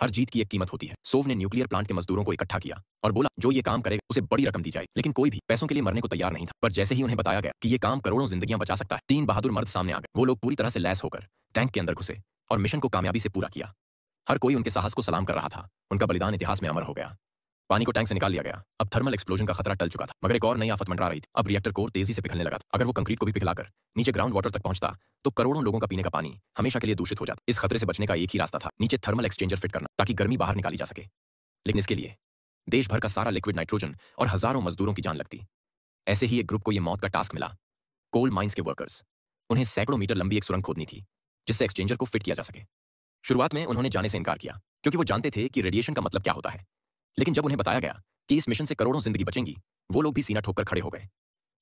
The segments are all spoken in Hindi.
हर जीत की एक कीमत होती है। सोव ने न्यूक्लियर प्लांट के मजदूरों को इकट्ठा किया और बोला जो ये काम करेगा उसे बड़ी रकम दी जाएगी। लेकिन कोई भी पैसों के लिए मरने को तैयार नहीं था। पर जैसे ही उन्हें बताया गया कि ये काम करोड़ों जिंदगियां बचा सकता है, 3 बहादुर मर्द सामने आ गए। वो लोग पूरी तरह से लैस होकर टैंक के अंदर घुसे और मिशन को कामयाबी से पूरा किया। हर कोई उनके साहस को सलाम कर रहा था। उनका बलिदान इतिहास में अमर हो गया। पानी को टैंक से निकाल लिया गया। अब थर्मल एक्सप्लोजन का खतरा टल चुका था, मगर एक और नई आफत मंडरा रही थी। अब रिएक्टर कोर तेजी से पिघलने लगा था। अगर वो कंक्रीट को भी पिघलाकर नीचे ग्राउंड वाटर तक पहुंचता तो करोड़ों लोगों का पीने का पानी हमेशा के लिए दूषित हो जाता। इस खतरे से बचने का एक ही रास्ता था, नीचे थर्मल एक्सचेंजर फिट करना, ताकि गर्मी बाहर निकाली जा सके। लेकिन इसके लिए देश भर का सारा लिक्विड नाइट्रोजन और हजारों मजदूरों की जान लगती। ऐसे ही एक ग्रुप को यह मौत का टास्क मिला, कोल माइंस के वर्कर्स। उन्हें सैकड़ों मीटर लंबी एक सुरंग खोदनी थी जिससे एक्सचेंजर को फिट किया जा सके। शुरुआत में उन्होंने जाने से इनकार किया क्योंकि वो जानते थे कि रेडिएशन का मतलब क्या होता है। लेकिन जब उन्हें बताया गया कि इस मिशन से करोड़ों जिंदगी बचेंगी, वो लोग भी सीना ठोककर खड़े हो गए।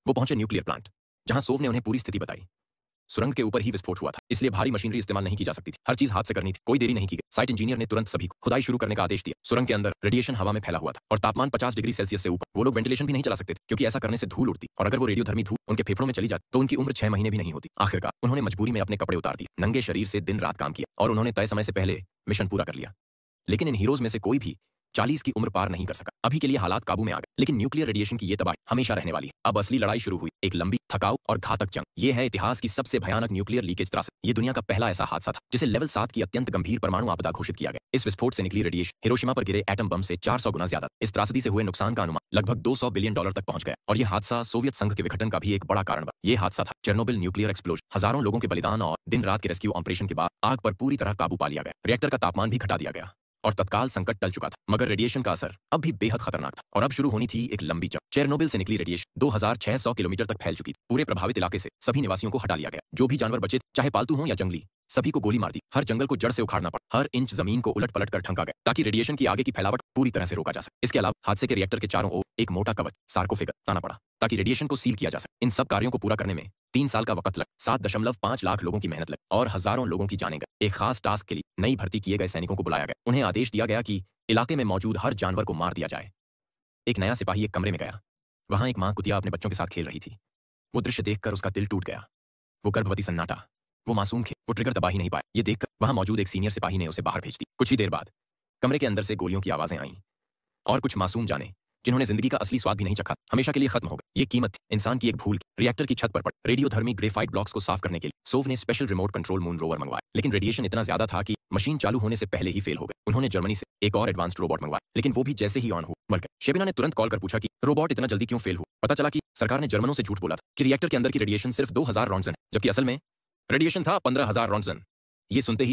वो पहुंचे न्यूक्लियर प्लांट, जहां सोव ने उन्हें पूरी स्थिति बताई। सुरंग के ऊपर ही विस्फोट हुआ था, इसलिए भारी मशीनरी इस्तेमाल नहीं की जा सकती थी। हर चीज हाथ से करनी थी। कोई देरी नहीं की गई। साइट इंजीनियर ने तुरंत सभी को खुदाई शुरू करने का आदेश दिया। सुरंग के अंदर रेडिएशन हवा में फैला हुआ था और तापमान 50 डिग्री सेल्सियस से ऊपर। वो लोग वेंटिलेशन भी नहीं चला सकते थे क्योंकि ऐसा करने से धूल उड़ती, और अगर वो रेडियोधर्मी धूल उनके फेफड़ों में चली जाती तो उनकी उम्र 6 महीने भी नहीं होती। आखिरकार उन्होंने मजबूरी में अपने कपड़े उतार दिए, नंगे शरीर से दिन रात काम किया और उन्होंने तय समय से पहले मिशन पूरा कर लिया। लेकिन इन हीरोज में से कोई भी 40 की उम्र पार नहीं कर सका। अभी के लिए हालात काबू में आ गए, लेकिन न्यूक्लियर रेडिएशन की ये तबाही हमेशा रहने वाली है। अब असली लड़ाई शुरू हुई, एक लंबी, थकाऊ और घातक जंग। ये है इतिहास की सबसे भयानक न्यूक्लियर लीकेज त्रासदी। ये दुनिया का पहला ऐसा हादसा था जिसे लेवल 7 की अत्यंत गंभीर परमाणु आपदा घोषित किया गया। इस विस्फोट से निकली रेडिएशन हिरोशिमा पर गिरे एटम बम से 400 गुना ज्यादा। इस त्रासदी से हुए नुकसान का अनुमान लगभग $200 बिलियन तक पहुंच गया, और यह हादसा सोवियत संघ के विघटन का भी एक बड़ा कारण बना। यह हादसा था चेर्नोबिल न्यूक्लियर एक्सप्लोजन। हजारों लोगों के बलिदान और दिन रात के रेस्क्यू ऑपरेशन के बाद आग पर पूरी तरह काबू पा लिया गया। रिएक्टर का तापमान भी घटा दिया गया और तत्काल संकट टल चुका था, मगर रेडिएशन का असर अब भी बेहद खतरनाक था। और अब शुरू होनी थी एक लंबी जंग। चेर्नोबिल से निकली रेडिएशन 2600 किलोमीटर तक फैल चुकी थी। पूरे प्रभावित इलाके से सभी निवासियों को हटा लिया गया। जो भी जानवर बचे, चाहे पालतू हों या जंगली, सभी को गोली मार दी। हर जंगल को जड़ से उखाड़ना पड़ा। हर इंच जमीन को उलट पलट कर ढंका गया ताकि रेडिएशन की आगे की फैलावट पूरी तरह से रोका जा सके। इसके अलावा हादसे के रिएक्टर के चारों ओर एक मोटा कवच, सार्कोफेगस, ताना पड़ा ताकि रेडिएशन को सील किया जा सके। इन सब कार्यों को पूरा करने में 3 साल का वक्त लगा, 7.5 लाख लोगों की मेहनत लगी और हजारों लोगों की जानें गई। एक खास टास्क के लिए नई भर्ती किए गए सैनिकों को बुलाया गया। उन्हें आदेश दिया गया कि इलाके में मौजूद हर जानवर को मार दिया जाए। एक नया सिपाही एक कमरे में गया। वहां एक मां कुतिया अपने बच्चों के साथ खेल रही थी। वो दृश्य देखकर उसका दिल टूट गया। वो गर्भवती सन्नाटा, वो मासूम खे, वो ट्रिगर दबा ही नहीं पाया। ये देखकर वहां मौजूद एक सीनियर सिपाही ने उसे बाहर भेज दी। कुछ ही देर बाद कमरे के अंदर से गोलियों की आवाजें आईं और कुछ मासूम जाने जिन्होंने जिंदगी का असली स्वाद भी नहीं चखा, हमेशा के लिए खत्म हो गए। ये कीमत थी इंसान की एक भूल की। रिएक्टर की छत पर पड़े रेडियोधर्मी ग्रेफाइट ब्लॉक्स को साफ करने के लिए सोव ने special remote control moon rover मंगवाया, लेकिन रेडिएशन इतना ज्यादा था कि मशीन चालू होने से पहले ही फेल हो गए। उन्होंने जर्मनी से एक और एडवांस्ड रोबोट मंगवाया, लेकिन वो भी जैसे ही ऑन हुआ मर गए। शेबिना ने तुरंत कॉल कर पूछा कि रोबोट इतना जल्दी क्यों फेल हुआ। पता चला कि सरकार ने जर्मनों से झूठ बोला था कि रिएक्टर के अंदर की रेडिएशन सिर्फ 2000 रॉन्टसन है, जबकि असल में रेडिएशन था 15000 रॉन्टसन। ये सुनते ही